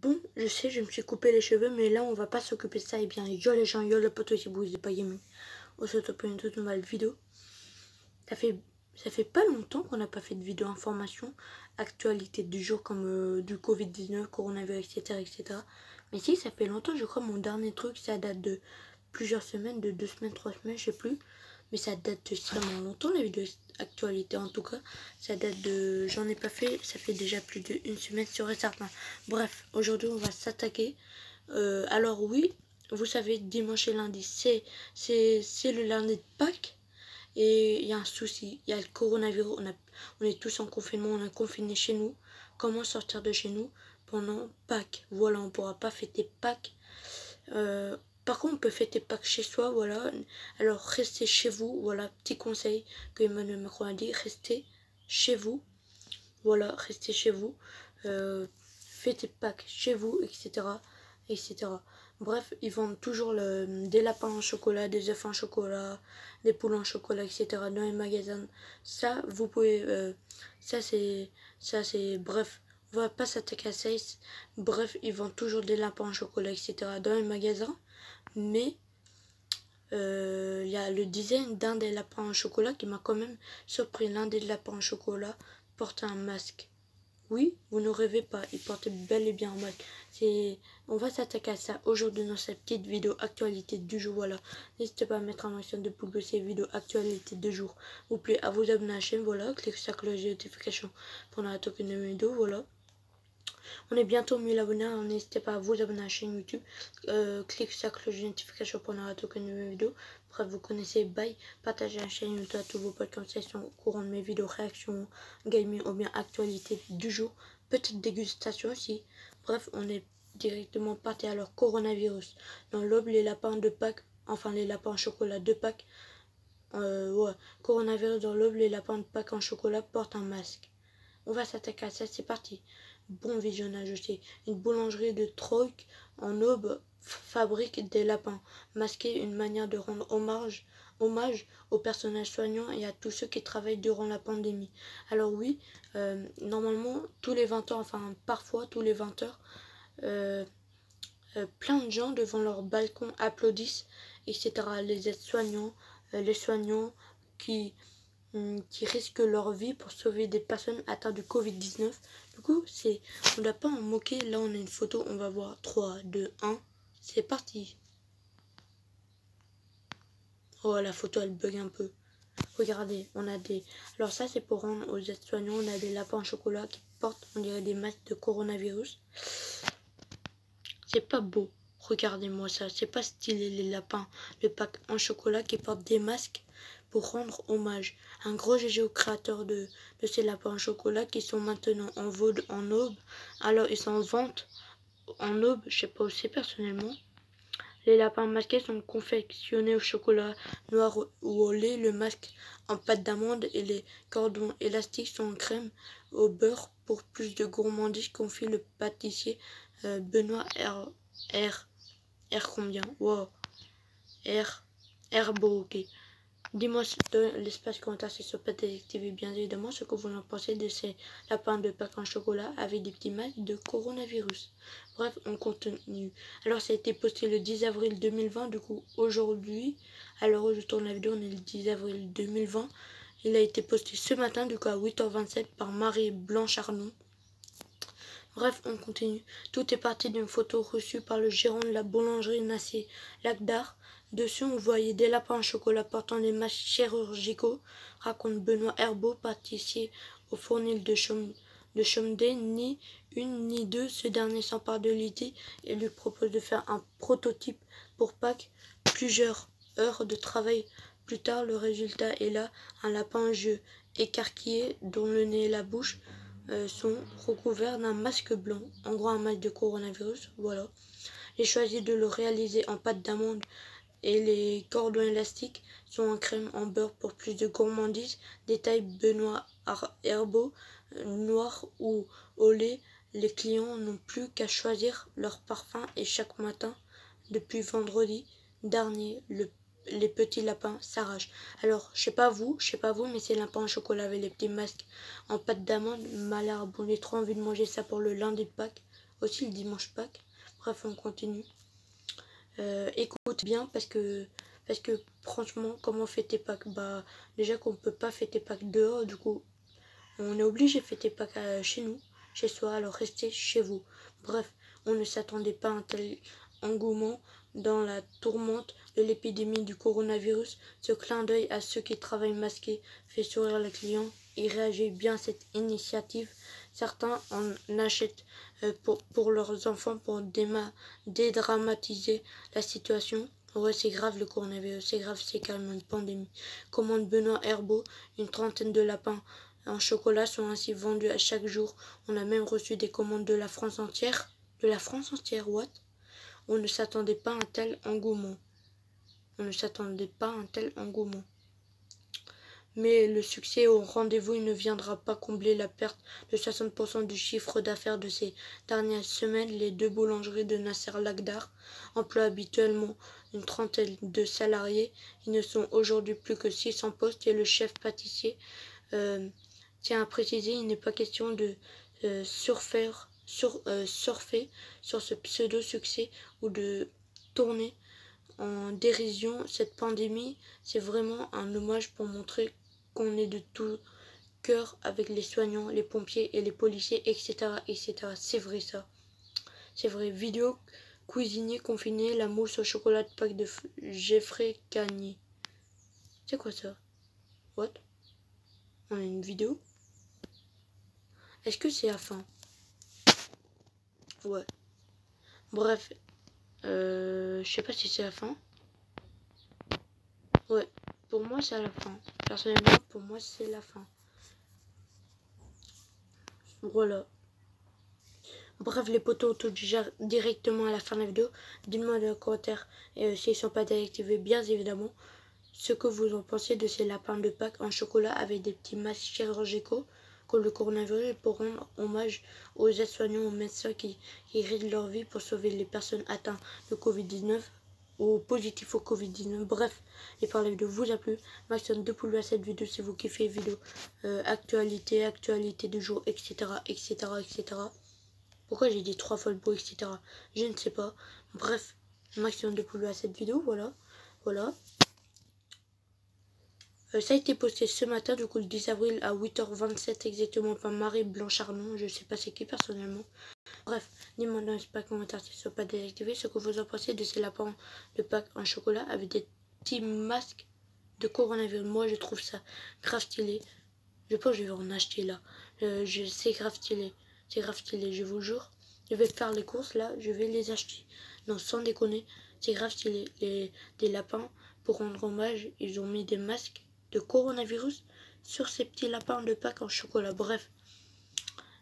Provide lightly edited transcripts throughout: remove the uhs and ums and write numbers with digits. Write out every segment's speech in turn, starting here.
Bon, je sais, je me suis coupé les cheveux, mais là, on va pas s'occuper de ça. Eh bien, yo les gens, yo le poteau, si vous n'avez pas aimé. On se retrouve pour une toute nouvelle vidéo. Ça fait pas longtemps qu'on n'a pas fait de vidéo information, actualité du jour comme du Covid-19, coronavirus, etc., etc. Mais si, ça fait longtemps, je crois, mon dernier truc, ça date de plusieurs semaines, de 2 semaines, 3 semaines, je sais plus. Mais ça date de extrêmement longtemps, les vidéos actualité en tout cas. Ça date de... J'en ai pas fait, ça fait déjà plus d'une semaine sur et certain. Bref, aujourd'hui on va s'attaquer. Alors oui, vous savez, dimanche et lundi, c'est le lundi de Pâques. Et il y a un souci, il y a le coronavirus, on est tous en confinement, on est confinés chez nous. Comment sortir de chez nous pendant Pâques? Voilà, on ne pourra pas fêter Pâques. Par contre, on peut fêter Pâques chez soi, voilà. Alors, restez chez vous, voilà, petit conseil que Emmanuel Macron a dit, restez chez vous, voilà, restez chez vous, fêtez Pâques chez vous, etc., etc. Bref, ils vendent toujours des lapins en chocolat, des œufs en chocolat, des poules en chocolat, etc. dans les magasins. Ça, vous pouvez, ça c'est, bref, on va pas s'attaquer à ça. Bref, ils vendent toujours des lapins en chocolat, etc. dans les magasins. Mais il y a le design d'un des lapins en chocolat qui m'a quand même surpris. L'un des lapins en chocolat porte un masque. Oui, vous ne rêvez pas, il portait bel et bien un masque. On va s'attaquer à ça aujourd'hui dans cette petite vidéo actualité du jour. Voilà, n'hésitez pas à mettre un maximum de pouces bleus ces vidéos actualité du jour. Vous plaît à vous abonner à la chaîne, voilà, cliquez sur la cloche de notification pour ne rater aucune vidéo, voilà. On est bientôt 1000 abonnés, alors n'hésitez pas à vous abonner à la chaîne YouTube. Cliquez sur la cloche de notification pour ne rater aucune nouvelle vidéo. Bref, vous connaissez, bye. Partagez la chaîne YouTube à tous vos potes comme ça, ils sont au courant de mes vidéos, réactions, gaming ou bien actualité du jour. Petite dégustation aussi. Bref, on est directement parti à leur coronavirus. Dans l'aube, les lapins de Pâques, enfin les lapins en chocolat de Pâques. Ouais, coronavirus dans l'aube, les lapins de Pâques en chocolat portent un masque. On va s'attaquer à ça, c'est parti. Bon visionnage aussi. Une boulangerie de Troyes en Aube fabrique des lapins masqués, une manière de rendre hommage aux personnages soignants et à tous ceux qui travaillent durant la pandémie. Alors oui, normalement, tous les 20 heures, enfin parfois tous les 20 heures, plein de gens devant leur balcon applaudissent, etc. Les aides-soignants, les soignants qui risquent leur vie pour sauver des personnes atteintes du Covid-19. Du coup, on ne doit pas en moquer. Là, on a une photo, on va voir 3, 2, 1. C'est parti. Oh, la photo, elle bug un peu. Regardez, on a des... Alors ça, c'est pour rendre aux aides-soignants. On a des lapins en chocolat qui portent, on dirait des masques de coronavirus. C'est pas beau. Regardez-moi ça. C'est pas stylé, les lapins de Pâques en chocolat qui portent des masques pour rendre hommage. Un gros GG aux créateurs de ces lapins en chocolat qui sont maintenant en vogue en aube. Alors ils sont en vente en aube, je sais pas où c'est personnellement. Les lapins masqués sont confectionnés au chocolat noir ou au lait. Le masque en pâte d'amande et les cordons élastiques sont en crème au beurre pour plus de gourmandise, confie le pâtissier Benoît R combien? Wow. Herbo, ok. Dis-moi dans l'espace commentaire sur Détective et bien évidemment ce que vous en pensez de ces lapins de Pâques en chocolat avec des petits masques de coronavirus. Bref, on continue. Alors ça a été posté le 10 avril 2020, du coup aujourd'hui, à l'heure où je tourne la vidéo, on est le 10 avril 2020. Il a été posté ce matin, du coup à 8h27 par Marie Blanche Arnon. Bref, on continue. Tout est parti d'une photo reçue par le gérant de la boulangerie Nassé Lagdar. Dessus, on voyait des lapins en chocolat portant des masques chirurgicaux, raconte Benoît Herbeau, pâtissier au fournil de Chomedey. Ni une ni deux, ce dernier s'empare de l'idée et lui propose de faire un prototype pour Pâques. Plusieurs heures de travail plus tard, le résultat est là, un lapin en jeu écarquillé dont le nez et la bouche sont recouverts d'un masque blanc, en gros un masque de coronavirus, voilà. J'ai choisi de le réaliser en pâte d'amande et les cordons élastiques sont en crème en beurre pour plus de gourmandise. Détail Benoît Herbeau, noir ou au lait. Les clients n'ont plus qu'à choisir leur parfum et chaque matin, depuis vendredi dernier, les petits lapins s'arrachent. Alors, je sais pas vous, mais ces lapins en chocolat avec les petits masques en pâte d'amande m'a l'air bon. J'ai trop envie de manger ça pour le lundi de Pâques. aussi le dimanche Pâques. Bref, on continue. Écoute bien parce que franchement, comment fêter Pâques? Bah déjà qu'on peut pas fêter Pâques dehors, du coup on est obligé de fêter Pâques chez nous, chez soi, alors restez chez vous. Bref, on ne s'attendait pas à un tel engouement dans la tourmente de l'épidémie du coronavirus. Ce clin d'œil à ceux qui travaillent masqués fait sourire les clients et réagit bien à cette initiative. Certains en achètent pour leurs enfants pour dédramatiser la situation. Ouais, c'est grave le coronavirus, c'est grave, c'est carrément une pandémie. Commande Benoît Herbeau, une trentaine de lapins en chocolat sont ainsi vendus à chaque jour. On a même reçu des commandes de la France entière. De la France entière, what? On ne s'attendait pas à un tel engouement. On ne s'attendait pas à un tel engouement. Mais le succès au rendez-vous, il ne viendra pas combler la perte de 60% du chiffre d'affaires de ces dernières semaines. Les deux boulangeries de Nasser Lagdar emploient habituellement une trentaine de salariés. Ils ne sont aujourd'hui plus que 600 postes et le chef pâtissier tient à préciser, il n'est pas question de surfer sur ce pseudo-succès ou de tourner en dérision cette pandémie. C'est vraiment un hommage pour montrer qu'on est de tout cœur avec les soignants, les pompiers et les policiers, etc. etc. C'est vrai ça. C'est vrai. Vidéo cuisinier confiné, la mousse au chocolat de Pâques de Jeffrey Cagny. C'est quoi ça? What? On a une vidéo? Est-ce que c'est à la fin? Ouais. Bref. Je sais pas si c'est la fin. Ouais. Pour moi, c'est à la fin. Personnellement, pour moi, c'est la fin. Voilà. Bref, les potos ont tout déjà directement à la fin de la vidéo. Dites-moi dans les commentaires s'ils ne sont pas désactivés, bien évidemment, ce que vous en pensez de ces lapins de Pâques en chocolat avec des petits masques chirurgicaux contre le coronavirus pour rendre hommage aux aides-soignants, aux médecins qui risquent leur vie pour sauver les personnes atteintes de Covid-19 ou positives au Covid-19. Bref, j'espère que la vidéo vous a plu. Maximum de pouces à cette vidéo si vous kiffez les vidéos actualité du jour, etc. etc. etc. Pourquoi j'ai dit 3 fois le bruit, etc. Je ne sais pas. Bref, maximum de pouces à cette vidéo, voilà. Ça a été posté ce matin, du coup le 10 avril à 8h27 exactement par Marie Blanchardon. Je sais pas c'est qui personnellement. Bref, dis-moi dans les commentaires si ce ne sont pas désactivés ce que vous en pensez de ces lapins de Pâques en chocolat avec des petits masques de coronavirus. Moi je trouve ça grave stylé. Je pense que je vais en acheter là. C'est grave stylé. C'est grave stylé, je vous jure. Je vais faire les courses là, je vais les acheter. Non, sans déconner, c'est grave stylé. Des lapins, pour rendre hommage, ils ont mis des masques de coronavirus sur ces petits lapins de Pâques en chocolat. Bref,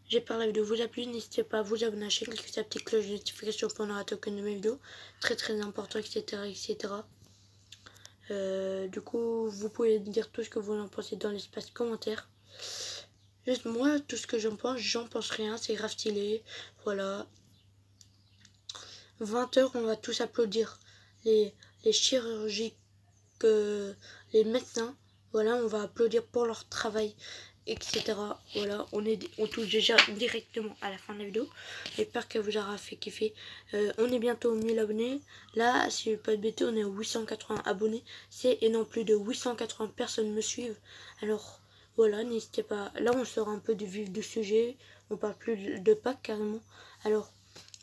j'espère que la vidéo vous a plu. N'hésitez pas à vous abonner à la chaîne, cliquez sur la petite cloche de notification pour ne rater aucune de mes vidéos. Très très important, etc. etc. Du coup, vous pouvez dire tout ce que vous en pensez dans l'espace commentaire. Juste moi, tout ce que j'en pense rien, c'est grave stylé. Voilà. 20h, on va tous applaudir les chirurgies, les médecins. Voilà, on va applaudir pour leur travail, etc. Voilà, on touche déjà directement à la fin de la vidéo. J'espère que vous aura fait kiffer. On est bientôt aux 1000 abonnés. Là, si je ne vais pas de bêtises, on est aux 880 abonnés. Et non plus de 880 personnes me suivent. Alors, voilà, n'hésitez pas. Là, on sort un peu du vif du sujet. On parle plus de Pâques carrément. Alors,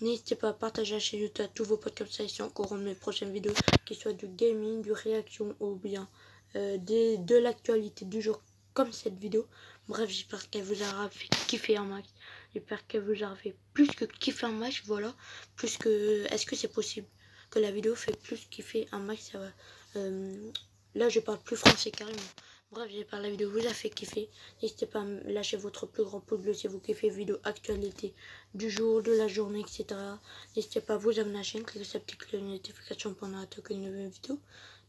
n'hésitez pas à partager la chaîne YouTube à tous vos potes comme ça. Ici encore mes prochaines vidéos, qui soient du gaming, du réaction ou bien de l'actualité du jour comme cette vidéo. Bref, j'espère qu'elle vous aura fait kiffer un max. J'espère qu'elle vous aura fait plus que kiffer un max. Voilà. Plus que. Est-ce que c'est possible que la vidéo fait plus kiffer un max? Ça va. Là, je parle plus français carrément. Bref, j'espère que la vidéo vous a fait kiffer. N'hésitez pas à lâcher votre plus grand pouce bleu si vous kiffez vidéo actualité du jour, de la journée, etc. N'hésitez pas à vous abonner à la chaîne, cliquez sur la petite cloche de notification pour ne rater aucune nouvelle vidéo,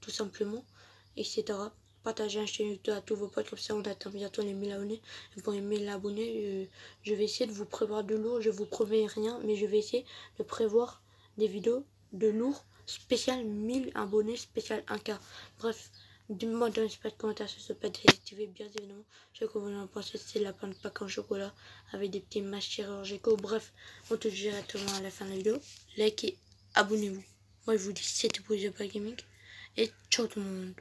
tout simplement, etc. Partagez la chaîne YouTube à tous vos potes, comme ça on atteint bientôt les 1000 abonnés. Et pour les 1000 abonnés, je vais essayer de vous prévoir de lourd. Je vous promets rien, mais je vais essayer de prévoir des vidéos de lourd spécial 1000 abonnés, spécial 1K. Bref. Dites-moi dans l'espace de commentaires si ce pas désactivé, bien évidemment. Je sais que vous en pensez, c'est la pain de Pâques en chocolat avec des petits masques chirurgicaux. Bref, on te dit directement à la fin de la vidéo. Likez, abonnez-vous. Moi je vous dis c'était pour The Gaming et ciao tout le monde.